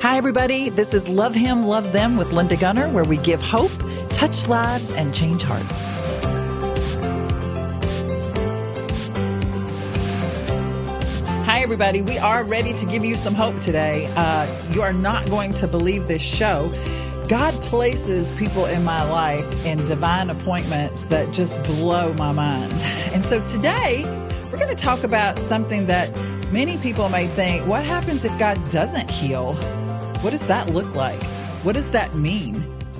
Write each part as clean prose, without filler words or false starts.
Hi, everybody. This is Love Him, Love Them with Linda Gunner, where we give hope, touch lives, and change hearts. Hi, everybody. We are ready to give you some hope today. You are not going to believe this show. God places people in my life in divine appointments that just blow my mind. And so today, we're going to talk about something that many people may think, what happens if God doesn't heal? What does that look like? What does that mean?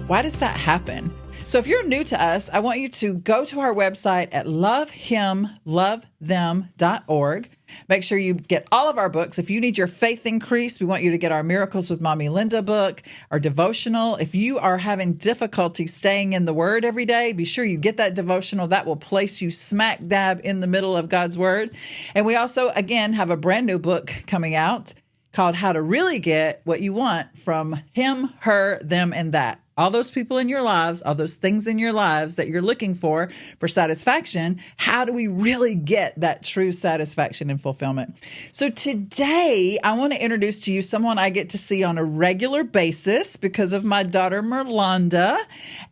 Why does that happen? So if you're new to us, I want you to go to our website at lovehimlovethem.org. Make sure you get all of our books. If you need your faith increased, we want you to get our Miracles with Mommy Linda book, our devotional. If you are having difficulty staying in the Word every day, be sure you get that devotional. That will place you smack dab in the middle of God's Word. And we also, again, have a brand new book coming out called How to Really Get What You Want from Him, Her, Them, and That. All those people in your lives, all those things in your lives that you're looking for satisfaction, how do we really get that true satisfaction and fulfillment? So today, I want to introduce to you someone I get to see on a regular basis because of my daughter, Merlonda,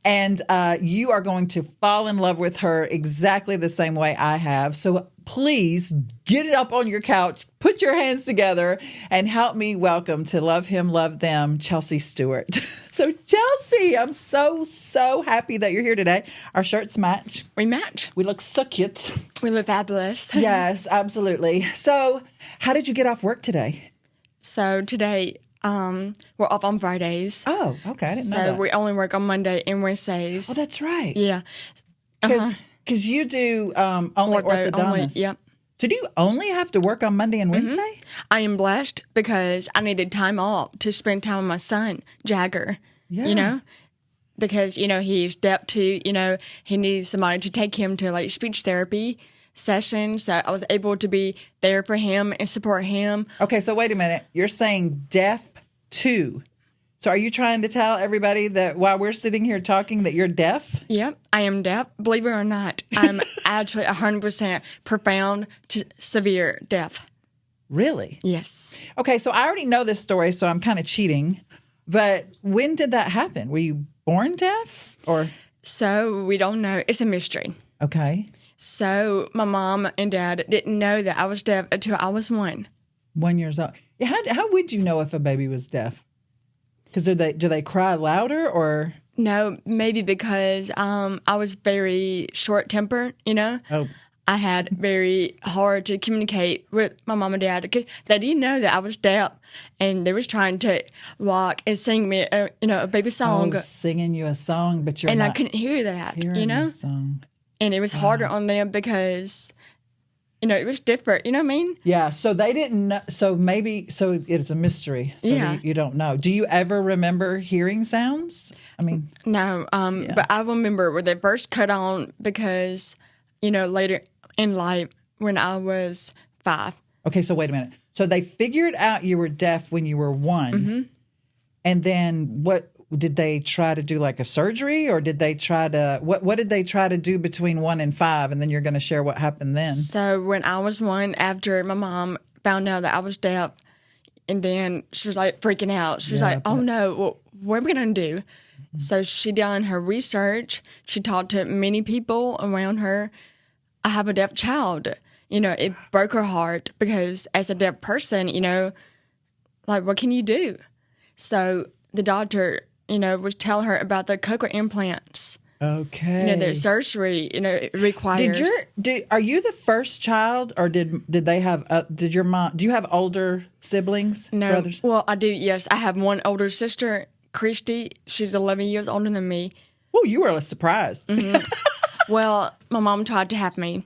and you are going to fall in love with her exactly the same way I have. So please get it up on your couch, put your hands together, and help me welcome to Love Him, Love Them, Chelsea Stewart. So Chelsea, I'm so happy that you're here today. Our shirts match. We match. We look so cute. We look fabulous. Yes, absolutely. So how did you get off work today? So today, we're off on Fridays. Oh, okay. I didn't know So that. we only work on Monday and Wednesdays. Oh, that's right. Yeah. Because you do only orthodontist. Only, yep. So do you only have to work on Monday and Wednesday? Mm-hmm. I am blessed because I needed time off to spend time with my son, Jagger. Yeah. You know? Because, he's deaf too. He needs somebody to take him to like speech therapy sessions. So I was able to be there for him and support him. Okay, so wait a minute. You're saying deaf too. So are you trying to tell everybody that while we're sitting here talking that you're deaf? Yep, I am deaf. Believe it or not, I'm actually 100% profound to severe deaf. Really? Yes. Okay, so I already know this story, so I'm kind of cheating. But when did that happen? Were you born deaf or? So we don't know. It's a mystery. Okay. So my mom and dad didn't know that I was deaf until I was 1. 1 year old. How would you know if a baby was deaf? Because do they cry louder or? No, maybe because I was very short-tempered, Oh. I had very hard to communicate with my mom and dad because they didn't know that I was deaf, and they was trying to walk and sing me, a baby song. Oh, singing you a song, but you're and not I couldn't hear that, hearing the song. And it was harder on them because, it was different. You know what I mean? Yeah. So they didn't know. So it's a mystery. So Yeah. you don't know. Do you ever remember hearing sounds? I mean, No. But I remember when they first cut on because, later in life when I was 5. okay. So wait a minute. So they figured out you were deaf when you were 1. Mm-hmm. And then what did they try to do, like a surgery, or did they try to, what did they try to do between 1 and 5? And then you're going to share what happened then. So when I was 1, after my mom found out that I was deaf, and then she was like freaking out. She was like, oh no, well, what are we going to do? Mm-hmm. So she done her research. She talked to many people around her. I have a deaf child. It broke her heart because as a deaf person, like, what can you do? So the doctor, was telling her about the cochlear implants. Okay. The surgery, it requires. Are you the first child, or did they have? Did your mom? Do you have older siblings? No. Brothers? Well, I do. Yes, I have one older sister, Christy. She's 11 years older than me. Oh, you were surprised. Mm-hmm. Well, my mom tried to have me,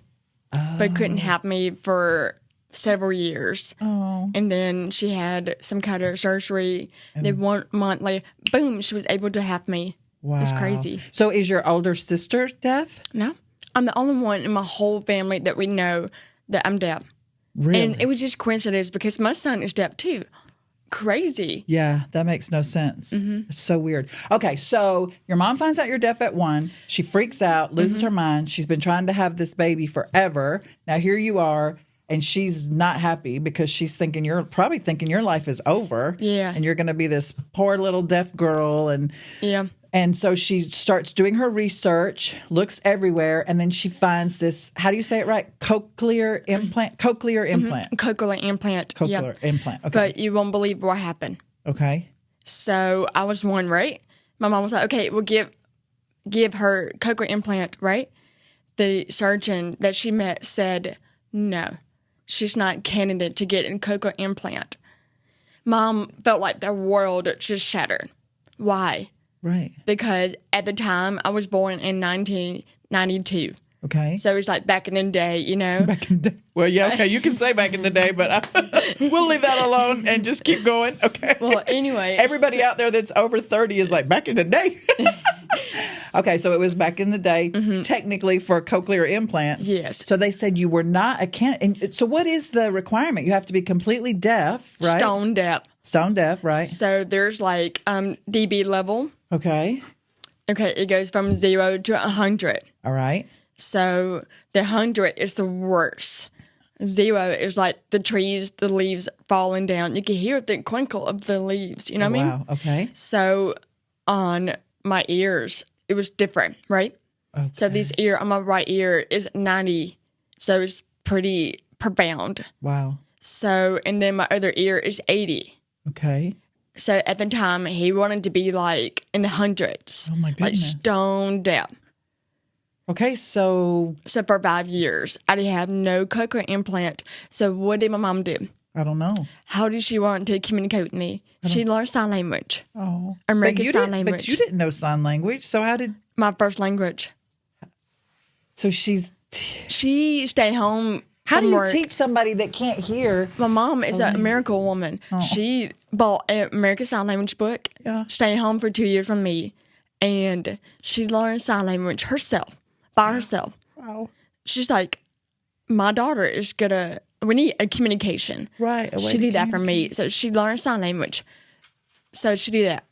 but couldn't have me for several years. Oh. And then she had some kind of surgery. Then 1 month later, boom, she was able to have me. Wow. It's crazy. So is your older sister deaf? No. I'm the only one in my whole family that we know that I'm deaf. Really? And it was just coincidence because my son is deaf too. Crazy. Yeah, that makes no sense. Mm-hmm. It's so weird. Okay, so your mom finds out you're deaf at 1. She freaks out, loses her mind. She's been trying to have this baby forever. Now here you are And she's not happy because she's thinking you're probably thinking your life is over. Yeah. And you're going to be this poor little deaf girl. And so she starts doing her research, looks everywhere, and then she finds this, how do you say it right? Cochlear implant? Cochlear implant. Cochlear implant. Cochlear implant. Okay. But you won't believe what happened. Okay. So I was one, right? My mom was like, okay, we'll give her cochlear implant, right? The surgeon that she met said, no, she's not candidate to get a cochlear implant. Mom felt like the world just shattered. Why? Right. Because at the time, I was born in 1992. Okay. So it's like back in the day, you know. Back in the day. Well, yeah, okay. You can say back in the day, but we'll leave that alone and just keep going. Okay. Well, anyway. Everybody out there that's over 30 is like, back in the day. Okay, so it was back in the day, technically, for cochlear implants. Yes. So they said you were not a candidate. So what is the requirement? You have to be completely deaf, right? Stone deaf. Stone deaf, right? So there's like DB level. Okay. Okay, it goes from 0 to 100. All right. So the 100 is the worst. 0 is like the trees, the leaves falling down. You can hear the crinkle of the leaves. You know what I mean? Wow. Okay. So on my ears, it was different, right? Okay. So this ear on my right ear is 90. So it's pretty profound. Wow. So, and then my other ear is 80. Okay. So at the time, he wanted to be like in the hundreds. Oh, my Like goodness. stone deaf. Okay, so So for 5 years, I didn't have no cochlear implant. So what did my mom do? I don't know. How did she want to communicate with me? She learned sign language. Oh. American Sign But Language. you didn't know sign language, so how did... My first language. So she's... She stayed home. How do from you work. teach somebody that can't hear? My mom is a miracle woman. She bought an American Sign Language book, Yeah. stayed home for 2 years from me, and she learned sign language herself, by herself. Wow. She's like, my daughter is gonna, we need a communication. Right. She did that for me. So she learned sign language. So she did that.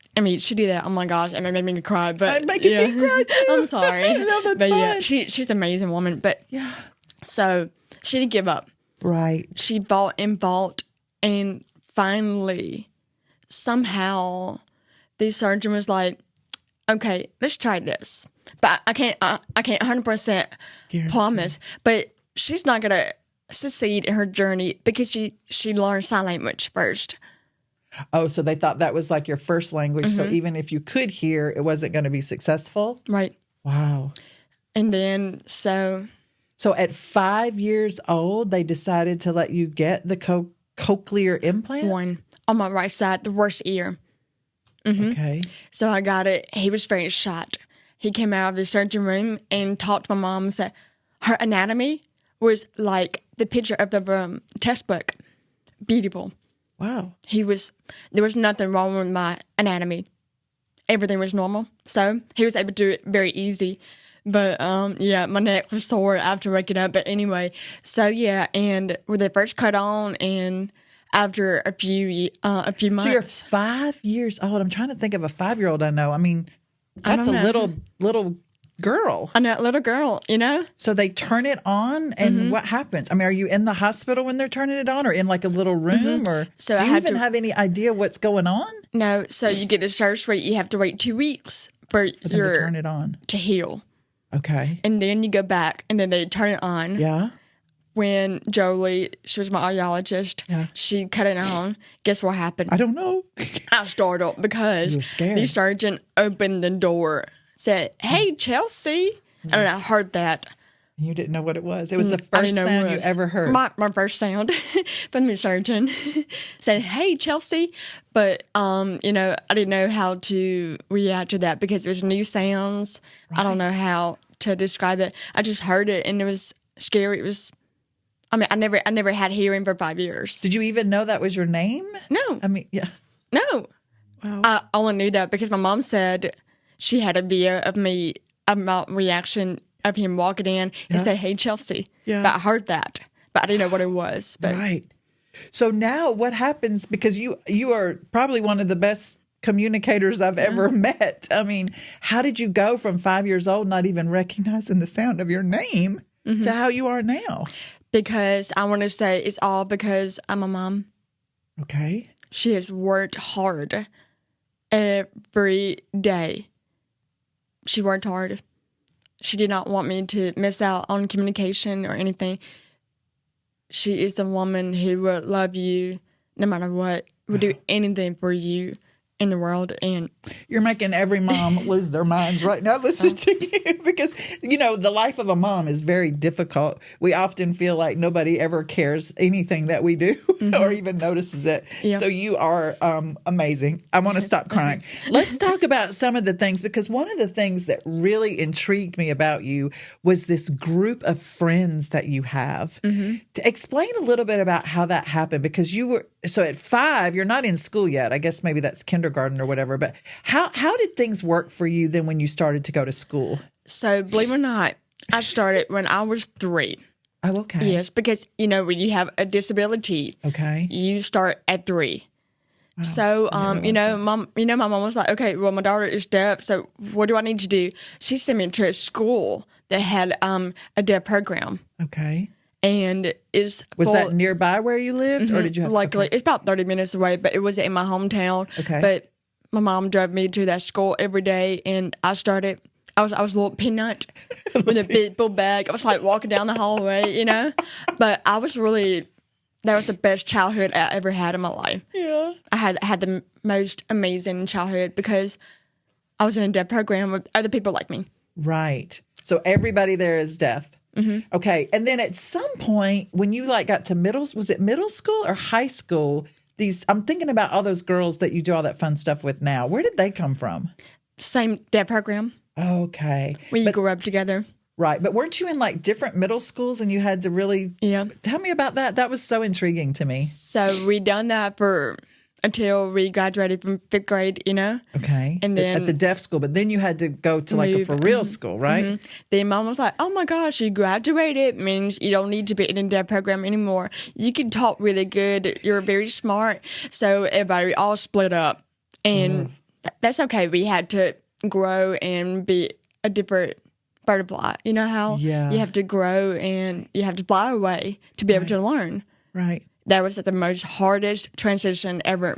She did that. Oh my gosh, it made me cry. But I'm making me cry too. I'm sorry. No, that's but yeah, fine. she's an amazing woman. But Yeah. so she didn't give up. Right. She bought, and finally, somehow, the surgeon was like, "Okay, let's try this." But I can't 100% promise. But she's not gonna succeed in her journey because she learned sign language first. Oh, so they thought that was like your first language. So even if you could hear, it wasn't going to be successful? Right. Wow. And then, so at 5 years old, they decided to let you get the cochlear implant? one on my right side, the worst ear. Okay. So I got it. He was very shocked. He came out of the surgery room and talked to my mom and said her anatomy was like the picture of the textbook. Beautiful. Wow. There was nothing wrong with my anatomy. Everything was normal. So he was able to do it very easy. But, yeah, my neck was sore after waking up. But anyway, so yeah, and when they first cut on and after a few months. So you're 5 years old. I'm trying to think of a 5-year-old I know. I mean, that's a little girl. I'm that little girl, you know? So they turn it on, and what happens? I mean, are you in the hospital when they're turning it on, or in like a little room, or So do I you had even to- have any idea what's going on? No, so you get the surgery, you have to wait 2 weeks for For them to turn it on. to heal. Okay. And then you go back, and then they turn it on. Yeah. When Jolie, she was my audiologist, Yeah. she cut it on. Guess what happened? I don't know. I startled because You were scared. the surgeon opened the door, said, "Hey, Chelsea," and I heard that. You didn't know what it was. It was the I first didn't know sound what it you was. ever heard. My first sound from the surgeon said, "Hey, Chelsea," but I didn't know how to react to that because it was new sounds. I don't know how to describe it. I just heard it and it was scary. It was. I mean, I never had hearing for 5 years. Did you even know that was your name? No, I mean, yeah. no. Wow. I only knew that because my mom said she had a video of me, of my reaction of him walking in and say, "Hey, Chelsea." Yeah. But I heard that, but I didn't know what it was. But Right. So now what happens, because you are probably one of the best communicators I've ever met. I mean, how did you go from 5 years old not even recognizing the sound of your name to how you are now? Because I want to say it's all because I'm a mom. Okay. She has worked hard every day. She worked hard. She did not want me to miss out on communication or anything. She is the woman who will love you no matter what, would do anything for you in the world. And you're making every mom lose their minds right now listening to you, because the life of a mom is very difficult. We often feel like nobody ever cares anything that we do or even notices it. Yeah. So you are amazing. I want to stop crying. Let's talk about some of the things, because one of the things that really intrigued me about you was this group of friends that you have. To explain a little bit about how that happened, because so at 5, you're not in school yet. I guess maybe that's kindergarten or whatever. But how did things work for you then when you started to go to school? So, believe it or not, I started when I was 3. Oh, okay. Yes, because, when you have a disability, okay, you start at 3. Wow. So, my mom was like, okay, well, my daughter is deaf, so what do I need to do? She sent me to a school that had a deaf program. Okay. And was that nearby where you lived, or did you have? Luckily, it's about 30 minutes away, but it was in my hometown. Okay. But my mom drove me to that school every day, and I was a little peanut with a big bag. I was like walking down the hallway, But that was the best childhood I ever had in my life. Yeah. I had the most amazing childhood because I was in a deaf program with other people like me. Right. So everybody there is deaf. Okay. And then at some point when you got to was it middle school or high school? I'm thinking about all those girls that you do all that fun stuff with now. Where did they come from? Same deaf program. Okay. We grew up together. Right. But weren't you in different middle schools and you had to really tell me about that? That was so intriguing to me. So we done that until we graduated from 5th grade, Okay. And then at the deaf school, but then you had to go to a for real school, right? Then mom was like, oh my gosh, you graduated, means you don't need to be in a deaf program anymore. You can talk really good. You're very smart. So we all split up. And that's okay. We had to grow and be a different butterfly. You know how you have to grow and you have to fly away to be able to learn. Right. That was the most hardest transition ever,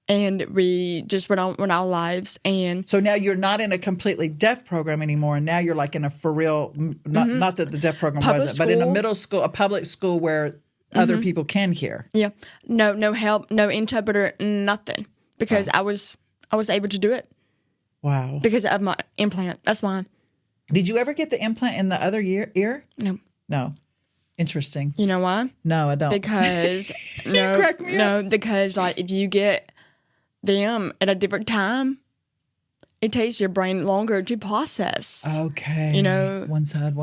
and we just went on with our lives. And so now you're not in a completely deaf program anymore. And now you're in a for real, not that the deaf program wasn't, but in a middle school, a public school where other people can hear. Yeah. No help, no interpreter, nothing. Because I was able to do it. Wow. Because of my implant. That's why. Did you ever get the implant in the other ear? No. Interesting. You know why? No, I don't. Because because if you get them at a different time, it takes your brain longer to process. Okay. One side.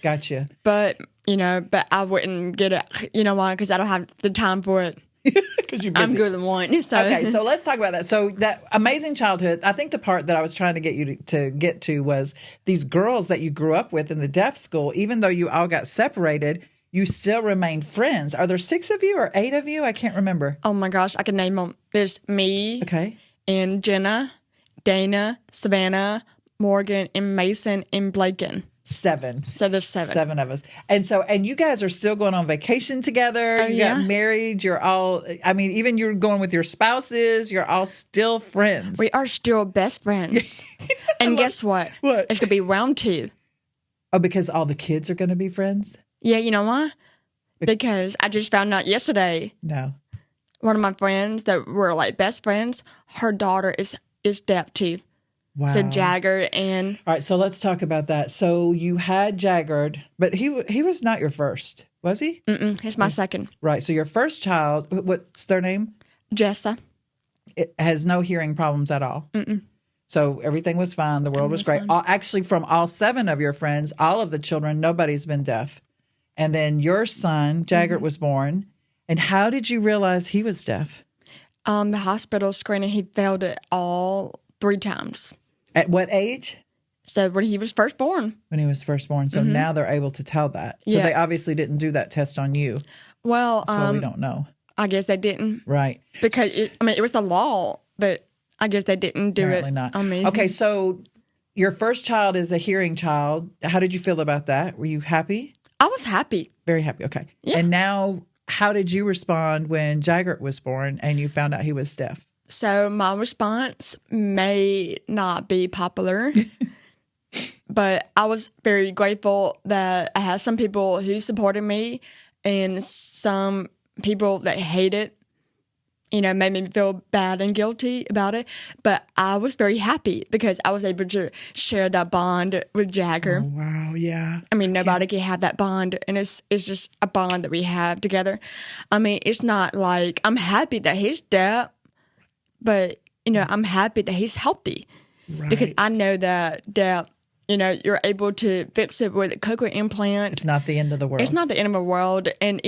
Gotcha. But I wouldn't get it. You know why? Because I don't have the time for it. Because you're busy. I'm good at one. So. Okay, so let's talk about that. So that amazing childhood, I think the part that I was trying to get you to get to was these girls that you grew up with in the deaf school. Even though you all got separated, you still remained friends. Are there 6 of you or 8 of you? I can't remember. Oh my gosh, I can name them. There's me, and Jenna, Dana, Savannah, Morgan, and Mason, and Blaken. 7. So there's 7. 7 of us. And you guys are still going on vacation together. You got married. You're all, even you're going with your spouses. You're all still friends. We are still best friends. And guess what? What? It's going to be round 2. Oh, because all the kids are going to be friends? Yeah, you know why? Because I just found out yesterday. No. One of my friends that were best friends, her daughter is deaf too. Wow. So Jagger and... All right, so let's talk about that. So you had Jagger, but he was not your first, was he? He's my second. Right, so your first child, what's their name? Jessa. It has no hearing problems at all? So everything was fine. The world was great. Actually, from all 7 of your friends, all of the children, nobody's been deaf. And then your son, Jagger, was born. And how did you realize he was deaf? The hospital screening, he failed it all 3 times. At what age? So when he was first born. When he was first born. So now they're able to tell that. So they obviously didn't do that test on you. Well, that's why we don't know. I guess they didn't. Right. Because, it was the law, but I guess they didn't do Apparently it. Not. On me. Okay, so your first child is a hearing child. How did you feel about that? Were you happy? I was happy. Very happy. Okay. Yeah. And now, how did you respond when Jagger was born and you found out he was deaf? So my response may not be popular, but I was very grateful that I had some people who supported me and some people that hated, made me feel bad and guilty about it. But I was very happy because I was able to share that bond with Jagger. Oh, wow. Yeah. I mean, nobody can have that bond, and it's just a bond that we have together. I mean, it's not like I'm happy that he's deaf, but, I'm happy that he's healthy. Right. Because I know that deaf, you're able to fix it with a cochlear implant. It's not the end of the world. It's not the end of the world. And,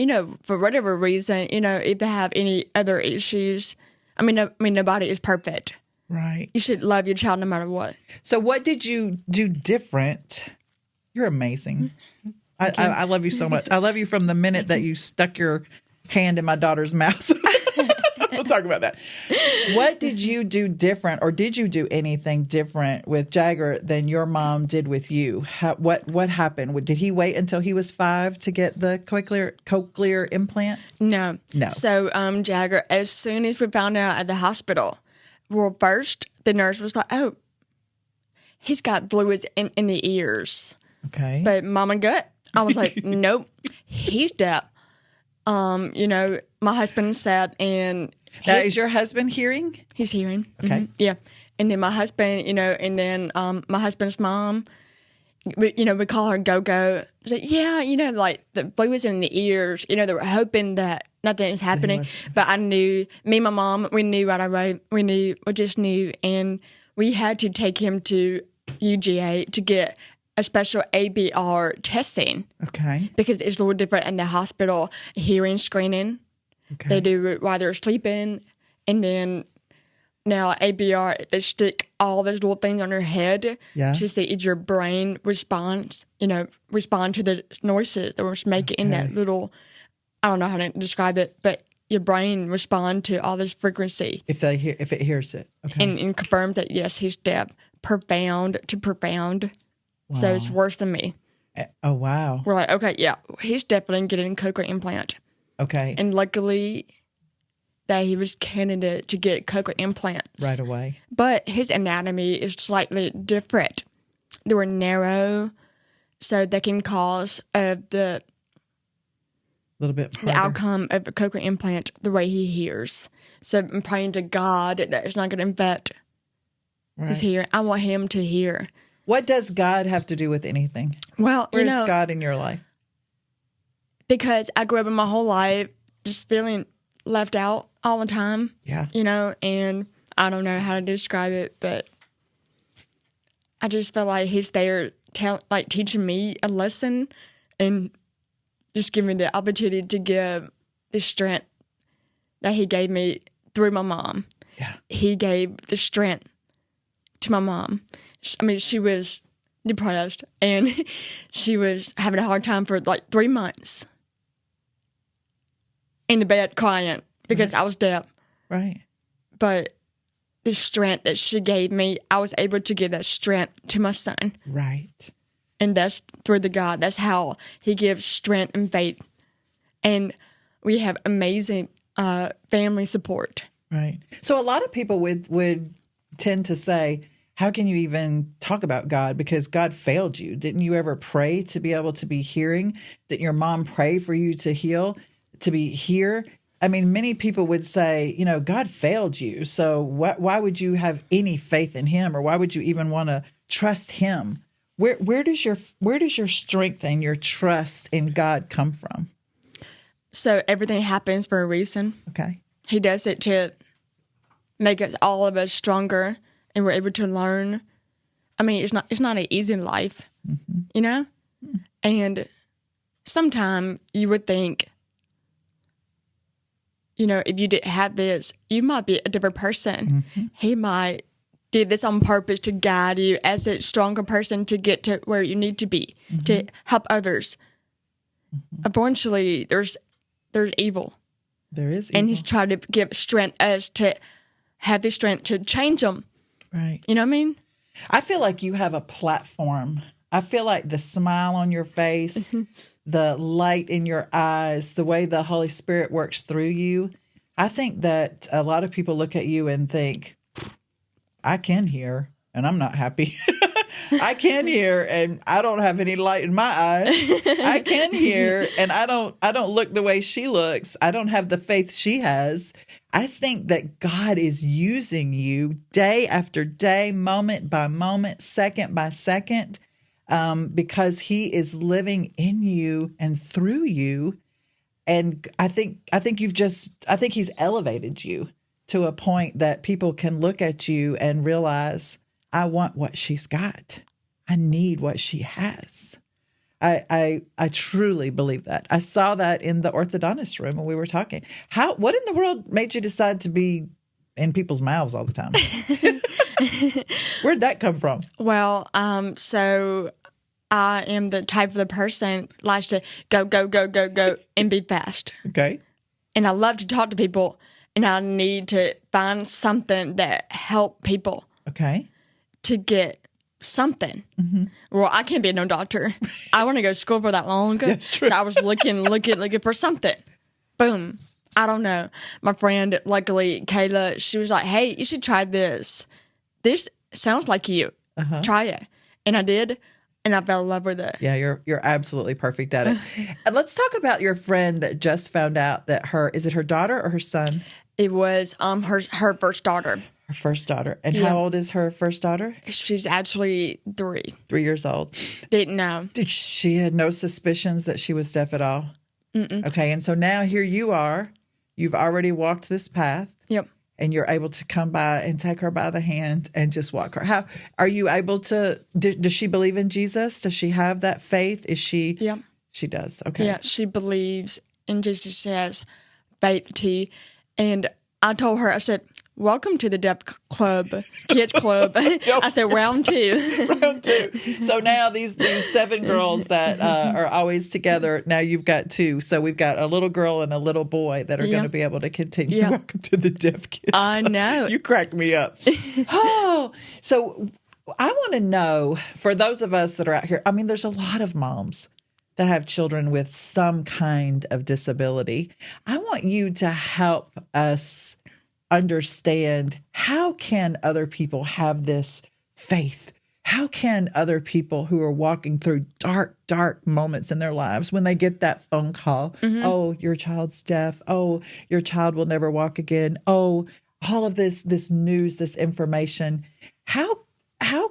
for whatever reason, if they have any other issues, nobody is perfect. Right. You should love your child no matter what. So what did you do different? You're amazing. I love you so much. I love you from the minute that you stuck your hand in my daughter's mouth. We'll talk about that. What did you do different, or did you do anything different with Jagger than your mom did with you? What happened? Did he wait until he was 5 to get the cochlear implant? No. No. So Jagger, as soon as we found out at the hospital, well, first the nurse was like, "Oh, he's got fluids in the ears." Okay. But Mama Gut, I was like, "Nope, he's deaf." My husband said, and now, is your husband hearing? He's hearing. Okay. Mm-hmm. Yeah. And then my husband, and then my husband's mom, we call her Go-Go. Like, yeah, like the fluids in the ears, they were hoping that nothing is happening. But I knew, me and my mom, we knew right away. We just knew. And we had to take him to UGA to get a special ABR testing. Okay. Because it's a little different in the hospital hearing screening. Okay. They do it while they're sleeping. And then now ABR, they stick all those little things on your head to see if your brain respond to the noises that was making in that little, I don't know how to describe it, but your brain respond to all this frequency. If it hears it. Okay. And confirms that, yes, he's deaf. Profound to profound. Wow. So it's worse than me. Oh, wow. We're like, okay, yeah, he's definitely getting a cochlear implant. Okay. And luckily that he was candidate to get cochlear implants. Right away. But his anatomy is slightly different. They were narrow, so that can cause the little bit harder. The outcome of a cochlear implant the way he hears. So I'm praying to God that it's not going to affect his hearing. I want him to hear. What does God have to do with anything? Well, where's God in your life? Because I grew up in my whole life just feeling left out all the time. Yeah. And I don't know how to describe it, but I just felt like he's there teaching me a lesson and just giving me the opportunity to give the strength that he gave me through my mom. Yeah. He gave the strength to my mom. She was depressed and she was having a hard time for 3 months in the bed crying because I was deaf. Right. But the strength that she gave me, I was able to give that strength to my son. Right. And that's through the God. That's how he gives strength and faith. And we have amazing family support. Right. So a lot of people would tend to say, how can you even talk about God? Because God failed you. Didn't you ever pray to be able to be hearing? Didn't your mom pray for you to heal, to be here? Many people would say, God failed you. So why would you have any faith in him? Or why would you even want to trust him? Where does your strength and your trust in God come from? So everything happens for a reason. Okay. He does it to make all of us stronger, and we're able to learn. It's not an easy life, Mm-hmm. And sometimes you would think, if you didn't have this, you might be a different person. Mm-hmm. He might do this on purpose to guide you as a stronger person to get to where you need to be, mm-hmm. to help others. Mm-hmm. Eventually, there's evil. There is evil. And he's trying to give strength us to have the strength to change them. Right. You know what I mean? I feel like you have a platform. I feel like the smile on your face, the light in your eyes, the way the Holy Spirit works through you. I think that a lot of people look at you and think, I can hear and I'm not happy. I can hear and I don't have any light in my eyes. I can hear and I don't look the way she looks. I don't have the faith she has. I think that God is using you day after day, moment by moment, second by second, because he is living in you and through you. And I think he's elevated you to a point that people can look at you and realize, I want what she's got. I need what she has. I truly believe that. I saw that in the orthodontist room when we were talking. What in the world made you decide to be in people's mouths all the time? Where'd that come from? Well, so I am the type of the person likes to go, go, go, go, go, and be fast. Okay. And I love to talk to people, and I need to find something that help people. Okay. To get something. Mm-hmm. Well, I can't be no doctor. I want to go to school for that long. That's true. So I was looking for something. Boom. I don't know. My friend, luckily, Kayla, she was like, hey, you should try this. This sounds like you. Uh-huh. Try it. And I did. And I fell in love with it. Yeah, you're absolutely perfect at it. And let's talk about your friend that just found out that is it her daughter or her son? It was her first daughter. Her first daughter. And how old is her first daughter? She's actually 3. 3 years old. Didn't know. She had no suspicions that she was deaf at all? Mm-mm. Okay, and so now here you are. You've already walked this path. Yep. And you're able to come by and take her by the hand and just walk her. How are you able to? Does she believe in Jesus? Does she have that faith? Is she? Yep. She does. Okay. Yeah, she believes in Jesus. She has faith too. And I told her, I said, welcome to the Deaf Club, Kids Club. I said, round 2. Round 2. So now these 7 girls that are always together, now you've got 2. So we've got a little girl and a little boy that are going to be able to continue. Yep. Welcome to the Deaf Kids Club. I know. You cracked me up. So I want to know, for those of us that are out here, I mean, there's a lot of moms that have children with some kind of disability. I want you to help us understand, how can other people have this faith? How can other people who are walking through dark, dark moments in their lives, when they get that phone call, oh, your child's deaf, oh, your child will never walk again, oh, all of this news, this information, how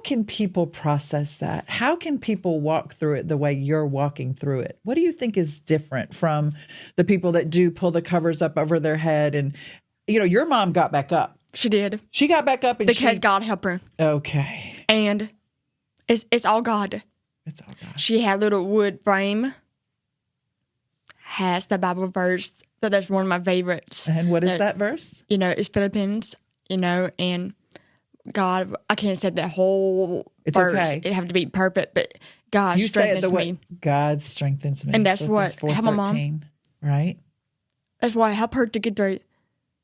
can people process that? How can people walk through it the way you're walking through it? What do you think is different from the people that do pull the covers up over their head? And, your mom got back up. She did. She got back up. Because God helped her. Okay. And it's all God. It's all God. She had a little wood frame. Has the Bible verse. That's one of my favorites. And what is that verse? It's Philippines, and God, I can't say that whole verse. Okay. It have to be perfect, but God strengthens me. God strengthens me. And that's what helped my mom. Right? That's why I help her to get through it.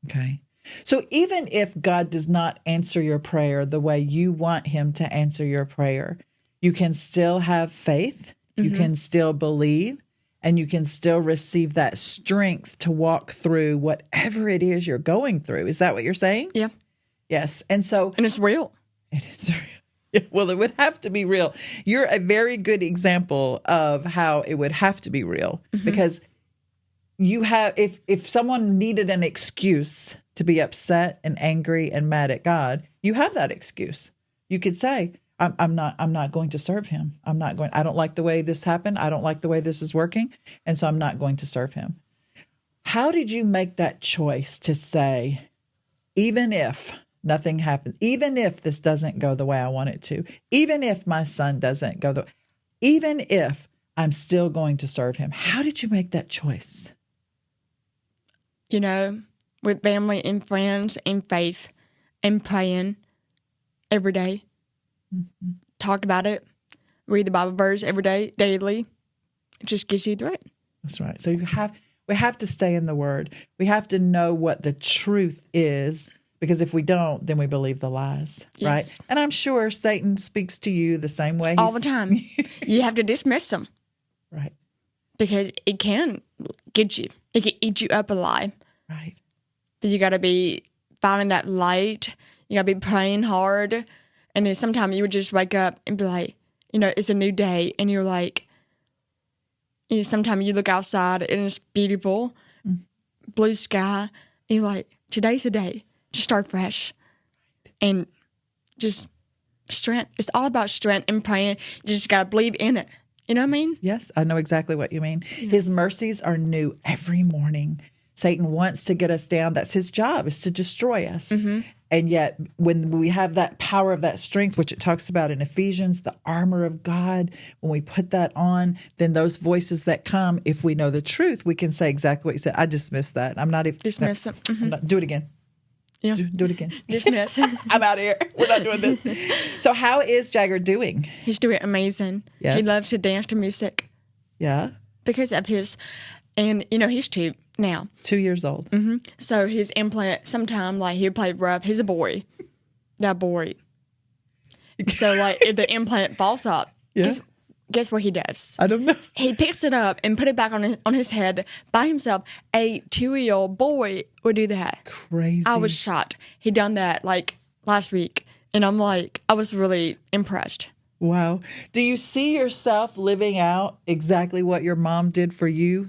Okay. So even if God does not answer your prayer the way you want him to answer your prayer, you can still have faith, you can still believe, and you can still receive that strength to walk through whatever it is you're going through. Is that what you're saying? Yeah. Yes. And it's real. It is real. Yeah, well, it would have to be real. You're a very good example of how it would have to be real, because you have, if someone needed an excuse to be upset and angry and mad at God, you have that excuse. You could say, I'm not going to serve him. I don't like the way this happened. I don't like the way this is working. And so I'm not going to serve him. How did you make that choice to say, even if nothing happens, even if this doesn't go the way I want it to, even if my son doesn't go even if I'm still going to serve him? How did you make that choice? With family and friends and faith and praying every day. Talk about it. Read the Bible verse every day, daily. It just gets you through it. That's right. So we have to stay in the Word. We have to know what the truth is, because if we don't, then we believe the lies, right? And I'm sure Satan speaks to you the same way. All the time. You have to dismiss them. Right. because it can get you. It can eat you up alive. Right. But you got to be finding that light. You got to be praying hard. And then sometimes you would just wake up and be like, it's a new day. And you're like, sometimes you look outside and it's beautiful, blue sky. And you're like, today's the day. Just start fresh. And just strength. It's all about strength and praying. You just got to believe in it. You know what I mean? Yes, I know exactly what you mean. Yeah. His mercies are new every morning. Satan wants to get us down. That's his job, is to destroy us. Mm-hmm. And yet, when we have that power of that strength, which it talks about in Ephesians, the armor of God, when we put that on, then those voices that come, if we know the truth, we can say exactly what you said. I dismiss that. I'm not even... Dismiss it. Mm-hmm. Do it again. Yeah. Do it again. Dismiss. I'm out of here. We're not doing this. So how is Jagger doing? He's doing amazing. Yes. He loves to dance to music. Yeah. Because of his... And, he's 2 now. 2 years old. Mm-hmm. So his implant, sometime, he'll play rough. He's a boy. That boy. So, if the implant falls up, guess what he does? I don't know. He picks it up and put it back on his head by himself. A 2-year-old boy would do that. Crazy. I was shocked. He done that, last week. And I'm I was really impressed. Wow. Do you see yourself living out exactly what your mom did for you?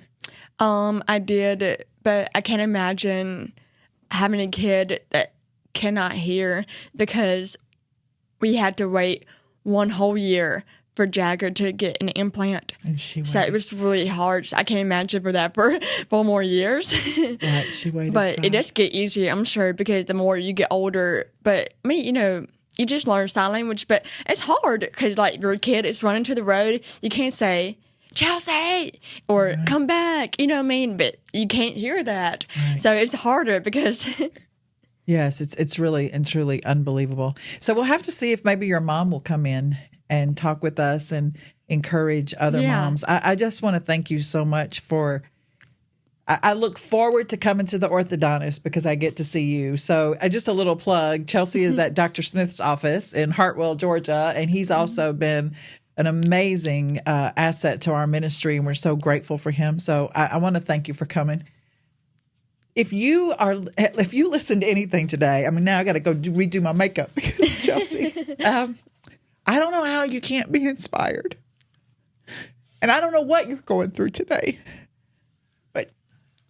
I did, but I can't imagine having a kid that cannot hear, because we had to wait 1 whole year for Jagger to get an implant. And she waited. So it was really hard. I can't imagine for that for 4 more years. Right, she waited. But it does get easier, I'm sure, because the more you get older. But you just learn sign language, but it's hard because your kid is running to the road. You can't say, Chelsea, or come back, you know what I mean? But you can't hear that. Right. So it's harder because... Yes, it's really and truly unbelievable. So we'll have to see if maybe your mom will come in and talk with us and encourage other moms. I just want to thank you so much for... I look forward to coming to the orthodontist because I get to see you. So just a little plug. Chelsea is at Dr. Smith's office in Hartwell, Georgia, and he's also been an amazing asset to our ministry, and we're so grateful for him. So I want to thank you for coming. If you listen to anything today, now I got to go redo my makeup because of Chelsea. I don't know how you can't be inspired. And I don't know what you're going through today. But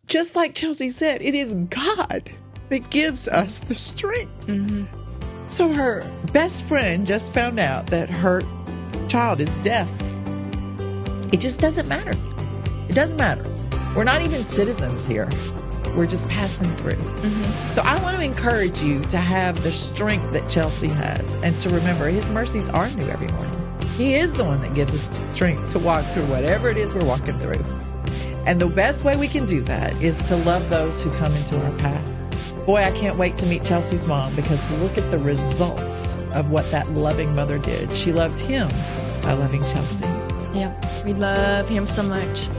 just like Chelsea said, it is God that gives us the strength. Mm-hmm. So her best friend just found out that her child is deaf. It just doesn't matter. It doesn't matter. We're not even citizens here. We're just passing through. Mm-hmm. So I want to encourage you to have the strength that Chelsea has, and to remember his mercies are new every morning. He is the one that gives us strength to walk through whatever it is we're walking through. And the best way we can do that is to love those who come into our path. Boy, I can't wait to meet Chelsea's mom, because look at the results of what that loving mother did. She loved him by loving Chelsea. Yeah, we love him so much.